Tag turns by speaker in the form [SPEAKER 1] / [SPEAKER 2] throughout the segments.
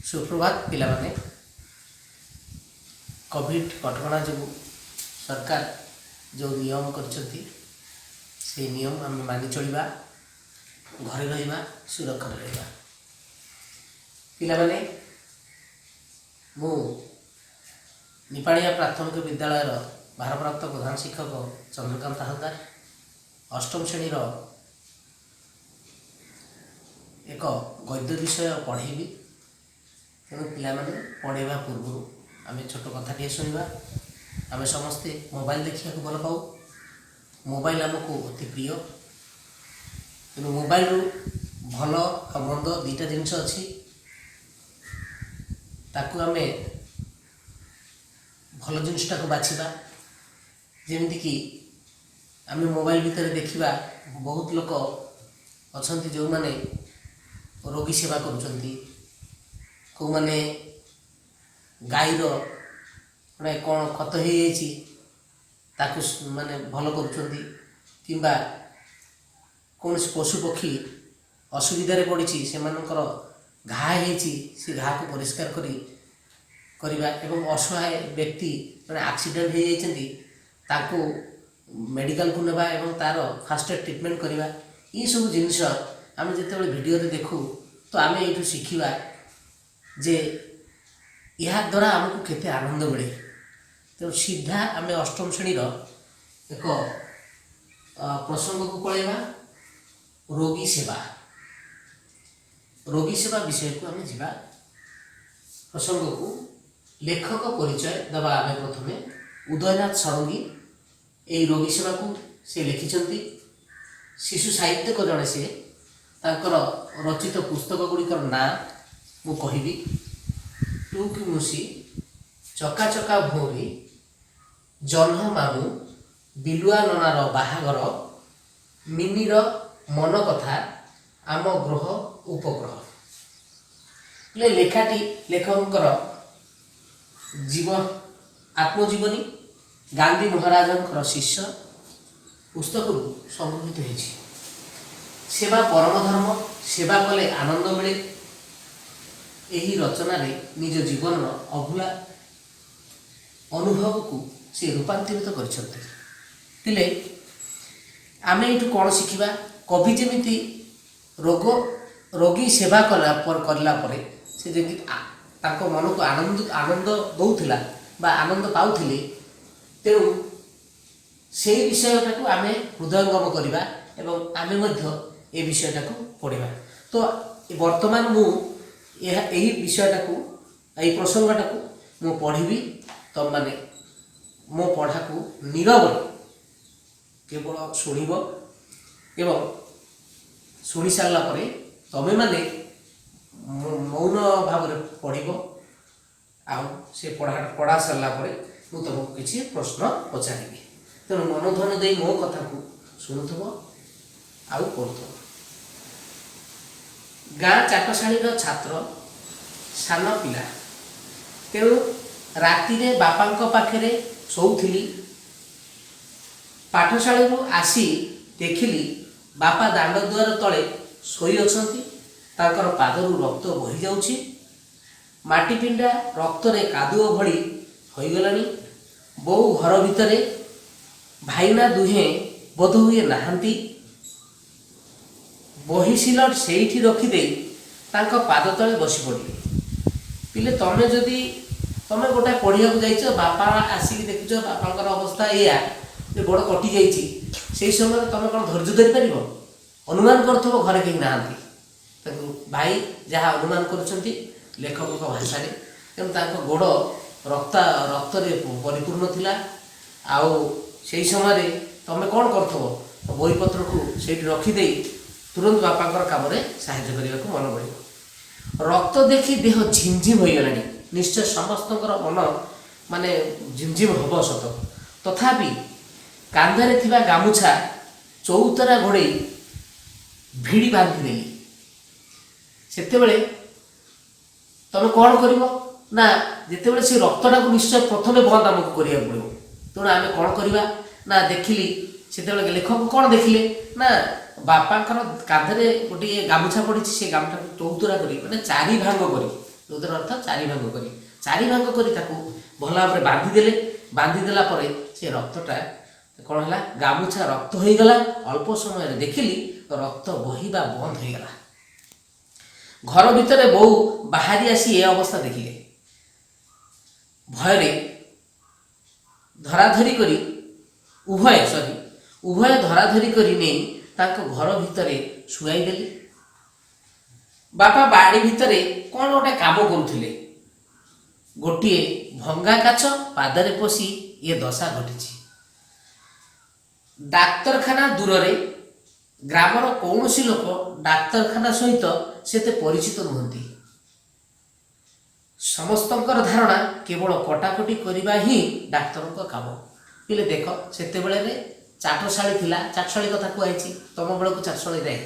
[SPEAKER 1] सुप्रभात पिला माने कोविड कटकणा जो सरकार जो नियम करछंती से नियम आम मानि चलिबा घरे रहिबा सुरक्षा रहिबा पिला माने मु निपाणिया प्राथमिक विद्यालय भारप्राप्त प्रधान शिक्षक चंद्रकांत हालदार अष्टम श्रेणी एक गद्य विषय पढ़ेबी तेणु पिला माने पढ़ेबा पूर्व आम छोट कथाटे शुणा आम समस्ते मोबाइल देखा भल पाऊ मोबाइल आमको अति प्रिय तेणु मोबाइल रु भल आ मंद दुईटा जिनस अच्छी ताकू आम भल जिनटा को बाछा जमीक आम मोबाइल भितर देखा बहुत लोक अच्छा जो मैंने रोगी सेवा करुँच कौ मैंने गाईर गोटे कौन खत हो माने भल कर कौन पशु पक्षी असुविधार पड़ी से घा से घा को परिष्कार करवा एवं असहाय व्यक्ति मैंने एक्सीडेंट हो जाती मेडिकल को नेबा एवं तार फास्ट ट्रीटमेंट करवा ये सब जिनस आम जिते वीडियो देखू तो आम ये शिखा जे या द्वारा आमको केते आनंद मिले तेणु सीधा आम अष्टम श्रेणी एक प्रसंग को पलैवा रोगी सेवा विषय को आम जा प्रसंग को लेखक परिचय दबा आम प्रथमे उदयनाथ षडंगी ये रोगी सेवा को से लिखिं शिशु साहित्यिक जड़े सी तांकर रचित पुस्तक गुड़िकर ना मु कहबी टूकी मुसी चका चका भौरी जह्न मामू बिलुआ ननार बाहागर मिनीर मन कथा आम ग्रह उपग्रह लेखाटी लेखकर जीवन आत्मजीवनी गांधी महाराजंकर शिष्य पुस्तक संगृहित होती सेवा परम धर्म सेवा कले आनंद मिले यही रचना रे निज जीवन अभूला अनुभव को से रूपांतरित करते आम ये कौन शिखा कवि जमी रोगी सेवा करला से जमी मन को आनंद दौला बा आनंद पाउथिले तेणु से विषयटा को आम हृदयंगम करवा एवं आम ए विषयटा को पढ़ा तो वर्तमान मु यही विषयटा को यही प्रसंगटा को मु पढ़ी तुम माने मो पढ़ा को नीरव केवल शुणव एवं शुणी सारा तमें माने मौन भाव पढ़ पढ़ा सारा मुझे तुमको किसी प्रश्न पचारि तेणु मनोधन दे मो कथा को शुणुव आउ पढ़ुव गाँ चाटशाणी छात्र सान पिला तेणु राति बापा पाखे शोली पाठशाली आसी देखिली बापा दांड दुआर तले शोई अच्छा पादर रक्त बही जाऊँगी माटीपिंडा रक्त रे कादुओ भली होगलानी बो घर भितर भाईना दुहे बोध हुए नहांती बही सिलट से रखिदे पाद तले बस पड़े पिले तमें जदि तमें गोटे पढ़िया जाइछ बापा आसिक देखुच बापा अवस्था या बड़ कटि जा समय तुम कौन धैर्य धरी पार अनुमान कर घरे कहीं ना भाई जहाँ अनुमान कर लेखक भाषा तेणु गोड़ रक्त परिपूर्ण थिला आउ से समय तुम कौन कर बहीपत्र को से रखिदे तुरंत बापा काम साहाय्य करने को मन बढ़ रक्त देखी देह झिमझिम हो गला निश्चय समस्त मन माने झिमझिम हम सत तथापि कांधे थिबा गामुछा चौतरा घोड़े भिड़ी बांधिदेली सेतेबेले तुम कौन कर ना जितेबाला से रक्तटा को निश्चय प्रथम बंद आमको करा पड़ो तेणु आम कौन करवा ना देखिली से लेखक कौन देखिले ना बापा कांधे गोटे गामुछा पड़ी से गामुछा चौतरा कर चारि भांग कर ଚଉଦର ଅର୍ଥ 4 ଭାଗ କରି, 4 ଭାଗ କରି ତାକୁ ଭଲ ଭାବରେ ବାନ୍ଧିଦେଲେ। ବାନ୍ଧିଦେଲା ପରେ ସେ ରକ୍ତଟା କ'ଣ ହେଲା, ଗାମୁଛା ରକ୍ତ ହୋଇଗଲା। ଅଳ୍ପ ସମୟରେ ଦେଖିଲି ରକ୍ତ ବହିବା ବନ୍ଦ ହୋଇଗଲା। ଘର ଭିତରେ ବୋଉ ବାହାରି ଆସି ଏ ଅବସ୍ଥା ଦେଖିଲେ। ଭୟରେ ଧରାଧରି କରି ଉଭୟ ଧରାଧରି କରି ନେଇ ତାଙ୍କ ଘର ଭିତରେ ଶୁଆଇ ଦେଲି। ବାପା ବାଡ଼ି ଭିତରେ କ'ଣ ଗୋଟେ କାମ କରୁଥିଲେ। ଗୋଟିଏ ଭଙ୍ଗା କାଚ ପାଦରେ ପଶି ଏ ଦଶା ଘଟିଛି। ଡାକ୍ତରଖାନା ଦୂରରେ। ଗ୍ରାମର କୌଣସି ଲୋକ ଡାକ୍ତରଖାନା ସହିତ ସେତେ ପରିଚିତ ନୁହନ୍ତି। ସମସ୍ତଙ୍କର ଧାରଣା କେବଳ କଟାକଟି କରିବା ହିଁ ଡାକ୍ତରଙ୍କ କାମ। ପିଲେ ଦେଖ, ସେତେବେଳେ ଚାଟଶାଳୀ ଥିଲା। ଚାଟଶାଳୀ କଥା କୁହାଯାଇଛି, ତମ ବେଳକୁ ଚାଟଶାଳୀ ନାହିଁ।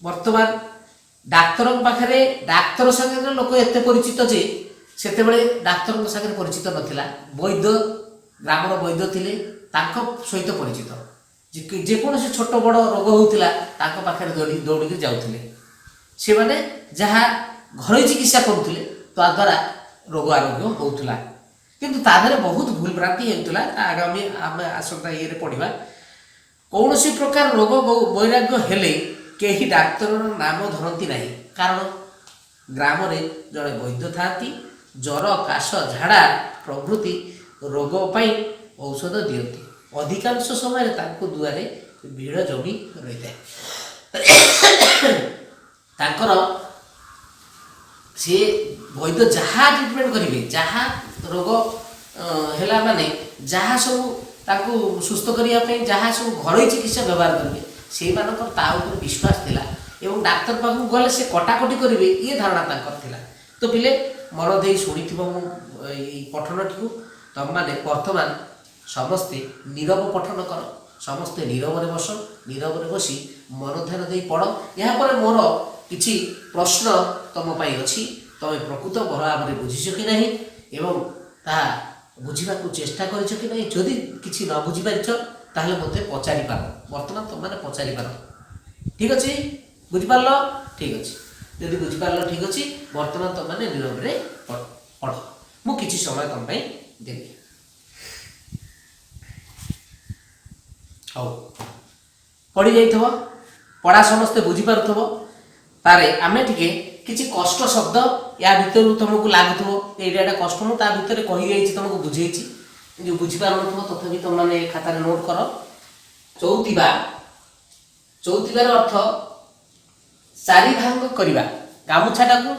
[SPEAKER 1] ବର୍ତ୍ତମାନ ଡାକ୍ତରଙ୍କ ପାଖରେ ଡାକ୍ତର ସାଙ୍ଗରେ ଲୋକ ଏତେ ପରିଚିତ ଯେ ସେତେବେଳେ ଡାକ୍ତରଙ୍କ ସାଙ୍ଗରେ ପରିଚିତ ନଥିଲା। ବୈଦ୍ୟ, ଗ୍ରାମର ବୈଦ୍ୟ ଥିଲେ, ତାଙ୍କ ସହିତ ପରିଚିତ। ଯେକୌଣସି ଛୋଟ ବଡ଼ ରୋଗ ହେଉଥିଲା ତାଙ୍କ ପାଖରେ ଦୌଡ଼ିକି ଯାଉଥିଲେ। ସେମାନେ ଯାହା ଘରୋଇ ଚିକିତ୍ସା କରୁଥିଲେ ତାଦ୍ୱାରା ରୋଗ ଆରୋଗ୍ୟ ହେଉଥିଲା। କିନ୍ତୁ ତା ଦେହରେ ବହୁତ ଭୁଲ ଭ୍ରାନ୍ତି ହେଉଥିଲା। ଆଗାମୀ ଆମେ ଆସନ୍ତା ଇଏରେ ପଢ଼ିବା। କୌଣସି ପ୍ରକାର ରୋଗ ବୈରାଗ୍ୟ ହେଲେ କେହି ଡାକ୍ତରର ନାମ ଧରନ୍ତି ନାହିଁ। କାରଣ ଗ୍ରାମରେ ଜଣେ ବୈଦ୍ୟ ଥାଆନ୍ତି। ଜ୍ୱର, କାଶ, ଝାଡ଼ା ପ୍ରଭୃତି ରୋଗ ପାଇଁ ଔଷଧ ଦିଅନ୍ତି। ଅଧିକାଂଶ ସମୟରେ ତାଙ୍କ ଦୁଆରେ ଭିଡ଼ ଜମି ରହିଥାଏ। ତାଙ୍କର ସେ ବୈଦ୍ୟ ଯାହା ଟ୍ରିଟମେଣ୍ଟ କରିବେ, ଯାହା ରୋଗ ହେଲା ମାନେ ଯାହା ସବୁ ତାଙ୍କୁ ସୁସ୍ଥ କରିବା ପାଇଁ ଯାହା ସବୁ ଘରୋଇ ଚିକିତ୍ସା ବ୍ୟବହାର କରିବେ, ସେଇମାନଙ୍କର ତା ଉପରେ ବିଶ୍ୱାସ ଥିଲା। ଏବଂ ଡାକ୍ତର ପାଖକୁ ଗଲେ ସେ କଟାକଟି କରିବେ, ଇଏ ଧାରଣା ତାଙ୍କର ଥିଲା। ତ ପିଲେ ମନ ଦେଇ ଶୁଣିଥିବ ମୁଁ ଏଇ ପଠନଟିକୁ। ତମମାନେ ବର୍ତ୍ତମାନ ସମସ୍ତେ ନୀରବ ପଠନ କର। ସମସ୍ତେ ନୀରବରେ ବସ। ନୀରବରେ ବସି ମନ ଧ୍ୟାନ ଦେଇ ପଢ଼। ଏହାପରେ ମୋର କିଛି ପ୍ରଶ୍ନ ତମ ପାଇଁ ଅଛି। ତମେ ପ୍ରକୃତ ଭଲ ଭାବରେ ବୁଝିଛ କି ନାହିଁ ଏବଂ ତାହା ବୁଝିବାକୁ ଚେଷ୍ଟା କରିଛ କି ନାହିଁ। ଯଦି କିଛି ନ ବୁଝିପାରିଛ ତାହେଲେ ମୋତେ ପଚାରିପାର। ବର୍ତ୍ତମାନ ତୁମମାନେ ପଚାରିପାର। ଠିକ୍ ଅଛି? ବୁଝିପାରିଲ? ଠିକ୍ ଅଛି। ଯଦି ବୁଝିପାରିଲ ଠିକ୍ ଅଛି। ବର୍ତ୍ତମାନ ତୁମମାନେ ନୀରବରେ ପଢ଼। ମୁଁ କିଛି ସମୟ ତୁମ ପାଇଁ ଦେବି। ହଉ, ପଢ଼ି ଯାଇଥିବ, ପଢ଼ା ସମସ୍ତେ ବୁଝିପାରୁଥିବ। ତାରେ ଆମେ ଟିକେ କିଛି କଷ୍ଟ ଶବ୍ଦ ୟା ଭିତରୁ ତୁମକୁ ଲାଗୁଥିବ ଏଇଟା କଷ୍ଟ, ମୁଁ ତା ଭିତରେ କହିଯାଇଛି, ତୁମକୁ ବୁଝେଇଛି। ଯେଉଁ ବୁଝିପାରୁନଥିବ ତଥାପି ତୁମମାନେ ଖାତାରେ ନୋଟ୍ କର। ଚଉଥିବାର ଅର୍ଥ 4 ଭାଗ କରିବା। ଗାମୁଛାଟାକୁ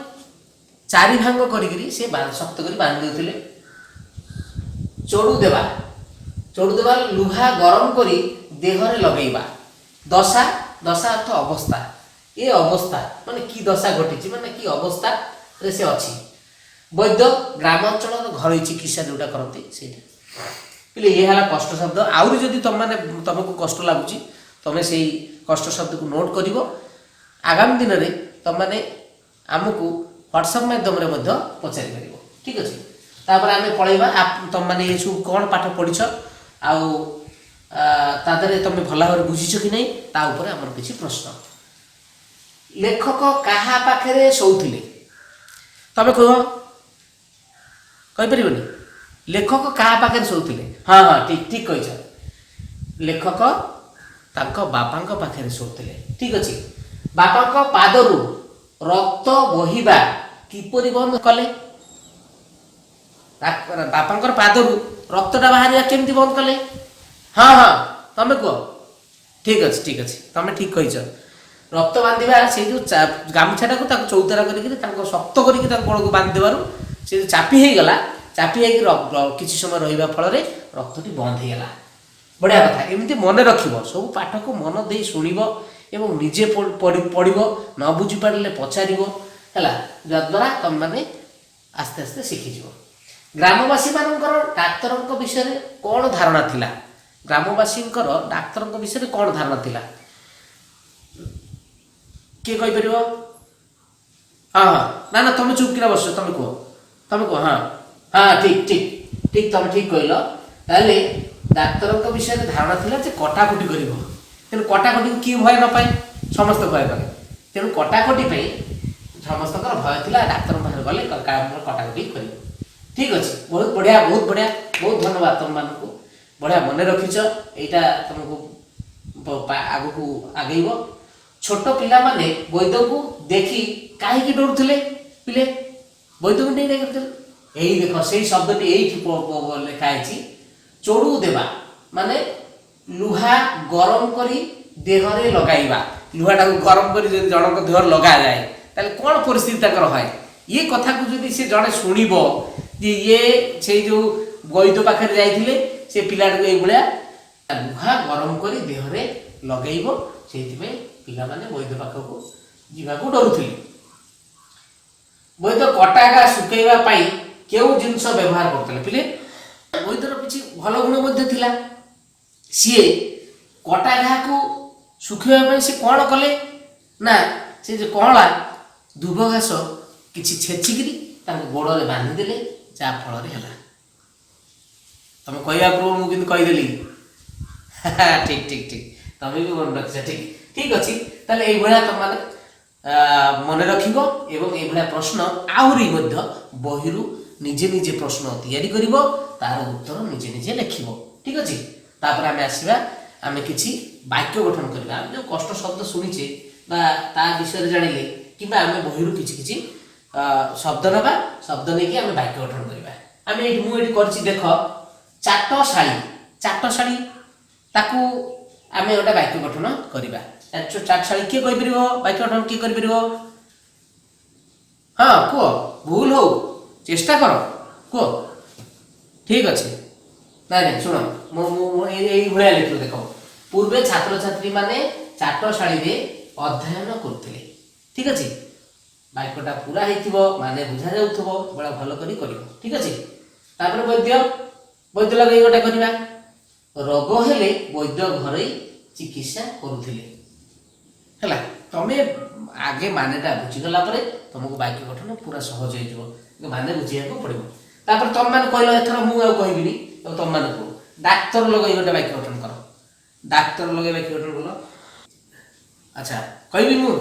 [SPEAKER 1] 4 ଭାଗ କରିକିରି ସେ ଶକ୍ତ କରି ବାନ୍ଧି ଦେଉଥିଲେ। ଚୋଡ଼ୁ ଦେବା ଲୁହା ଗରମ କରି ଦେହରେ ଲଗେଇବା। ଦଶା ଅର୍ଥ ଅବସ୍ଥା। ଏ ଅବସ୍ଥା ମାନେ କି ଦଶା ଘଟିଛି, ମାନେ କି ଅବସ୍ଥାରେ ସେ ଅଛି। ବୈଦ୍ୟ ଗ୍ରାମାଞ୍ଚଳର ଘରୋଇ ଚିକିତ୍ସା ଯେଉଁଟା କରନ୍ତି ସେଇଟା। ହେଲେ ଇଏ ହେଲା କଷ୍ଟ ଶବ୍ଦ। ଆହୁରି ଯଦି ତମକୁ କଷ୍ଟ ଲାଗୁଛି ତମେ ସେଇ କଷ୍ଟ ଶବ୍ଦକୁ ନୋଟ୍ କରିବ। ଆଗାମୀ ଦିନରେ ତମମାନେ ଆମକୁ ହ୍ୱାଟ୍ସଆପ୍ ମାଧ୍ୟମରେ ମଧ୍ୟ ପଚାରି ପାରିବ। ଠିକ୍ ଅଛି? ତାପରେ ଆମେ ପଳେଇବା। ତମମାନେ ଏସବୁ କ'ଣ ପାଠ ପଢ଼ିଛ ଆଉ ତା ଦେହରେ ତମେ ଭଲ ଭାବରେ ବୁଝିଛ କି ନାହିଁ ତା ଉପରେ ଆମର କିଛି ପ୍ରଶ୍ନ। ଲେଖକ କାହା ପାଖରେ ଶୋଉଥିଲେ? ତମେ କୁହ, କହିପାରିବନି? ଲେଖକ କାହା ପାଖରେ ଶୋଉଥିଲେ? ହଁ, ଠିକ୍ କହିଛ। ଲେଖକ ତାଙ୍କ ବାପାଙ୍କ ପାଖରେ ଶୋଉଥିଲେ। ଠିକ୍ ଅଛି। ବାପାଙ୍କ ପାଦରୁ ରକ୍ତ ବହିବା କିପରି ବନ୍ଦ କଲେ? ବାପାଙ୍କର ପାଦରୁ ରକ୍ତଟା ବାହାରିବା କେମିତି ବନ୍ଦ କଲେ? ହଁ, ତମେ କୁହ। ଠିକ୍ ଅଛି, ତମେ ଠିକ୍ କହିଛ। ରକ୍ତ ବାନ୍ଧିବା ସେଇ ଯେଉଁ ଗାମୁଛାଟାକୁ ତାକୁ ଚଉତାରା କରିକି ତାଙ୍କ ଶକ୍ତ କରିକି ତାଙ୍କ ଗୋଡ଼କୁ ବାନ୍ଧି ଦେବାରୁ ସେ ଚାପି ହେଇଗଲା। ଚାପି ହେଇକି କିଛି ସମୟ ରହିବା ଫଳରେ ରକ୍ତଟି ବନ୍ଦ ହେଇଗଲା। ବଢ଼ିଆ କଥା। ଏମିତି ମନେ ରଖିବ। ସବୁ ପାଠକୁ ମନ ଦେଇ ଶୁଣିବ ଏବଂ ନିଜେ ପଢ଼ିବ। ନ ବୁଝିପାରିଲେ ପଚାରିବ, ହେଲା। ଯାଦ୍ୱାରା ତମମାନେ ଆସ୍ତେ ଆସ୍ତେ ଶିଖିଯିବ। ଗ୍ରାମବାସୀମାନଙ୍କର ଡାକ୍ତରଙ୍କ ବିଷୟରେ କ'ଣ ଧାରଣା ଥିଲା? ଗ୍ରାମବାସୀଙ୍କର ଡାକ୍ତରଙ୍କ ବିଷୟରେ କ'ଣ ଧାରଣା ଥିଲା? କିଏ କହିପାରିବ? ନା ତମେ ଚୁପ୍ କିନା ବସ। ତମେ କୁହ। ଠିକ୍ ତମେ ଠିକ୍ କହିଲ। ତାହେଲେ ଡାକ୍ତରଙ୍କ ବିଷୟରେ ଧାରଣା ଥିଲା ଯେ କଟାକଟି କରିବ। ତେଣୁ କଟାକଟିକୁ କିଏ ଭୟ ନ ପାଏ? ସମସ୍ତେ ଭୟ କରେ। ତେଣୁ କଟାକଟି ପାଇଁ ସମସ୍ତଙ୍କର ଭୟ ଥିଲା ଡାକ୍ତର ପାଖରେ ଗଲେ କଟାକଟି କରିବ। ଠିକ୍ ଅଛି, ବହୁତ ବଢ଼ିଆ ବହୁତ ବଢ଼ିଆ, ବହୁତ ଧନ୍ୟବାଦ ତୁମମାନଙ୍କୁ, ବଢ଼ିଆ ମନେ ରଖିଛ, ଏଇଟା ତୁମକୁ ଆଗକୁ ଆଗେଇବ। ଛୋଟ ପିଲାମାନେ ବୈଦ୍ୟଙ୍କୁ ଦେଖି କାହିଁକି ଡରୁଥିଲେ? ପିଲେ ବୈଦ୍ୟଙ୍କୁ ନେଇ ଡରୁଥିଲେ, ଏଇ ଦେଖ ସେଇ ଶବ୍ଦଟି ଏଇଠି ଲେଖା ହେଇଛି, ଚୋଡ଼ୁ ଦେବା ମାନେ ଲୁହା ଗରମ କରି ଦେହରେ ଲଗାଇବା। ଲୁହାଟାକୁ ଗରମ କରି ଯଦି ଜଣଙ୍କ ଦେହରେ ଲଗାଯାଏ ତାହେଲେ କ'ଣ ପରିସ୍ଥିତି ତାଙ୍କର ହୁଏ? ଇଏ କଥାକୁ ଯଦି ସେ ଜଣେ ଶୁଣିବ ଯେ ଇଏ ସେଇ ଯେଉଁ ବୈଦ୍ୟ ପାଖରେ ଯାଇଥିଲେ ସେ ପିଲାଟାକୁ ଏଇଭଳିଆ ଲୁହା ଗରମ କରି ଦେହରେ ଲଗେଇବ, ସେଇଥିପାଇଁ ପିଲାମାନେ ବୈଦ୍ୟ ପାଖକୁ ଯିବାକୁ ଡରୁଥିଲେ। ବୈଦ୍ୟ କଟା ଘା ଶୁଖେଇବା ପାଇଁ କେଉଁ ଜିନିଷ ବ୍ୟବହାର କରୁଥିଲେ? ପିଲେ ବୈଦ୍ୟର କିଛି ଭଲ ଗୁଣ ମଧ୍ୟ ଥିଲା। ସିଏ କଟା ଘାକୁ ଶୁଖେଇବା ପାଇଁ ସେ କ'ଣ କଲେ ନା ସେ ଯେ କଅଁଳା ଦୁବ ଘାସ କିଛି ଛେଚିକିରି ତାଙ୍କ ଗୋଡ଼ରେ ବାନ୍ଧିଦେଲେ, ଯାହା ଫଳରେ ହେଲା। ତମେ କହିବା ପୂର୍ବରୁ ମୁଁ କିନ୍ତୁ କହିଦେଲି। ଠିକ୍ ଠିକ୍ ଠିକ୍, ତମେ ବି ମନେ ରଖିଛ। ଠିକ୍ ଠିକ୍ ଅଛି, ତାହେଲେ ଏଇଭଳିଆ ତମମାନେ ମନେ ରଖିବ ଏବଂ ଏଇଭଳିଆ ପ୍ରଶ୍ନ ଆହୁରି ମଧ୍ୟ ବହିରୁ ନିଜେ ନିଜେ ପ୍ରଶ୍ନ ତିଆରି କରିବ, ତାର ଉତ୍ତର ନିଜେ ନିଜେ ଲେଖିବ। ଠିକ୍ ଅଛି, ତାପରେ ଆମେ ଆସିବା, ଆମେ କିଛି ବାକ୍ୟ ଗଠନ କରିବା। ଆମେ ଯେଉଁ କଷ୍ଟ ଶବ୍ଦ ଶୁଣିଛେ ବା ତା ବିଷୟରେ ଜାଣିଲେ କିମ୍ବା ଆମେ ବହିରୁ କିଛି କିଛି ଶବ୍ଦ ନେବା, ଶବ୍ଦ ନେଇକି ଆମେ ବାକ୍ୟ ଗଠନ କରିବା। ଆମେ ଏଇଠି ମୁଁ ଏଇଠି କରିଛି ଦେଖ, ଚାଟଶାଳୀ। ଚାଟଶାଳୀ ତାକୁ ଆମେ ଗୋଟେ ବାକ୍ୟ ଗଠନ କରିବା। ଚାଟଶାଳୀ କିଏ କହିପାରିବ? ବାକ୍ୟ ଗଠନ କିଏ କରିପାରିବ? ହଁ କୁହ, ଭୁଲ ହଉ ଚେଷ୍ଟା କର, କୁହ। ଠିକ୍ ଅଛି, ନାଇଁ ନାଇଁ ଶୁଣ, ମୁଁ ଏଇଭଳିଆ ଲେଖିବ ଦେଖ, ପୂର୍ବେ ଛାତ୍ରଛାତ୍ରୀ ମାନେ ଚାଟଶାଳୀରେ ଅଧ୍ୟୟନ କରୁଥିଲେ। ଠିକ୍ ଅଛି, ବାକ୍ୟଟା ପୁରା ହେଇଥିବ ମାନେ ବୁଝା ଯାଉଥିବ, ବड़ा ଭଲ କରି କରିବ। ଠିକ୍ ଅଛି, ତାପରେ ବୈଦ୍ୟ ଲଗେଇ ଗୋଟେ କରିବା, ରୋଗ ହେଲେ ବୈଦ୍ୟ ଘରୋଇ ଚିକିତ୍ସା କରୁଥିଲେ। ହେଲା, ତମେ ଆଗେ ମାନେଟା ବୁଝିଗଲା ପରେ ତମକୁ ବାକ୍ୟ ଗଠନ ପୁରା ସହଜ ହେଇଯିବ, ମାନେ ବୁଝିବାକୁ ପଡ଼ିବ। ତାପରେ ତମମାନେ କହିଲ, ଏଥର ମୁଁ ଆଉ କହିବିନି, ତମମାନେ କୁହ, ଡାକ୍ତର ଲଗେଇ ଗୋଟେ ବାକ୍ୟ ଗଠନ କର। ଡାକ୍ତର ଲଗେଇ ବାକ୍ୟ ଗଠନ କଲ। ଆଚ୍ଛା, କହିବି ମୁଁ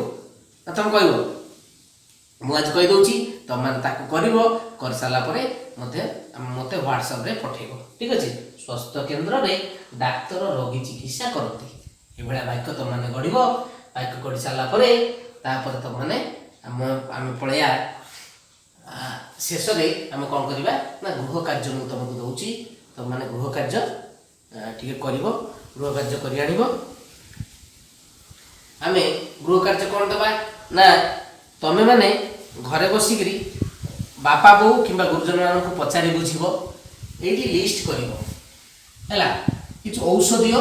[SPEAKER 1] ନା ତମେ କହିବ? ମୁଁ ଆଜି କହିଦେଉଛି, ତମମାନେ ତାକୁ କରିବ, କରିସାରିଲା ପରେ ମୋତେ ହ୍ୱାଟ୍ସଆପ୍ରେ ପଠେଇବ। ଠିକ୍ ଅଛି, ସ୍ୱାସ୍ଥ୍ୟ କେନ୍ଦ୍ରରେ ଡାକ୍ତର ରୋଗୀ ଚିକିତ୍ସା କରନ୍ତି, ଏଭଳିଆ ବାକ୍ୟ ତମମାନେ ଗଢ଼ିବ। ବାକ୍ୟ ଗଢ଼ି ସାରିଲା ପରେ ତାପରେ ତମମାନେ ଆମେ ପଳେଇବା ଶେଷରେ ଆମେ କ'ଣ କରିବା ନା ଗୃହ କାର୍ଯ୍ୟ ମୁଁ ତମକୁ ଦେଉଛି, ତମମାନେ ଗୃହ କାର୍ଯ୍ୟ ଟିକେ କରିବ, ଗୃହ କାର୍ଯ୍ୟ କରି ଆଣିବ। ଆମେ ଗୃହ କାର୍ଯ୍ୟ କ'ଣ ଦେବା ନା ତମେ ମାନେ ଘରେ ବସିକିରି ବାପା ବୋଉ କିମ୍ବା ଗୁରୁଜନମାନଙ୍କୁ ପଚାରି ବୁଝିବ, ଏଇଠି ଲିଷ୍ଟ କରିବ। ହେଲା, କିଛି ଔଷଧୀୟ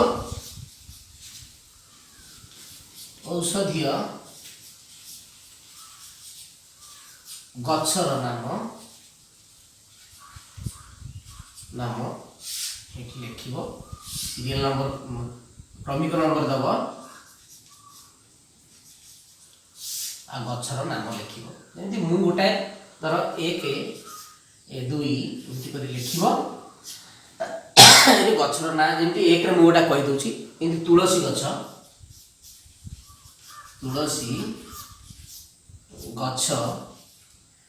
[SPEAKER 1] ଗଛର ନାମ ଏଠି ଲେଖିବ, ସିରିଏଲ ନମ୍ବର କ୍ରମିକ ନମ୍ବର ଦେବ ଆଉ ଗଛର ନାମ ଲେଖିବ। ଯେମିତି ମୁଁ ଗୋଟାଏ ଧର 1 2 ଏମିତି କରି ଲେଖିବ। ଗଛର ନାଁ ଯେମିତି 1ରେ ମୁଁ ଗୋଟା କହିଦେଉଛି, କିନ୍ତୁ ତୁଳସୀ ଗଛ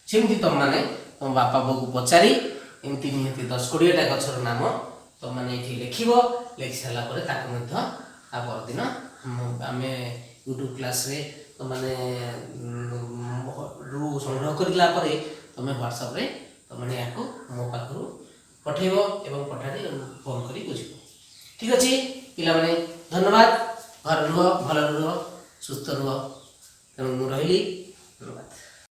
[SPEAKER 1] ସେମିତି ତମମାନେ ତମ ବାପା ବୋଉକୁ ପଚାରି ଏମିତି ନିହାତି 10-20ଟା ଗଛର ନାମ ତମମାନେ ଏଠି ଲେଖିବ। ଲେଖି ସାରିଲା ପରେ ତାକୁ ମଧ୍ୟ ତା ପରଦିନ ଆମେ ୟୁଟ୍ୟୁବ କ୍ଲାସ୍ରେ ତମମାନେ ସଂଗ୍ରହ କରିଲା ପରେ ତମେ ହ୍ୱାଟ୍ସଆପ୍ରେ ତମମାନେ ଏହାକୁ ମୋ ପାଖରୁ ପଠେଇବ ଏବଂ ପଠାଇ ଫୋନ୍ କରି ବୁଝିବ। ଠିକ୍ ଅଛି ପିଲାମାନେ, ଧନ୍ୟବାଦ। ଘରେ ରୁହ, ଭଲରେ ରୁହ, ସୁସ୍ଥ ରୁହ। ତେଣୁ ମୁଁ ରହିଲି, ଧନ୍ୟବାଦ।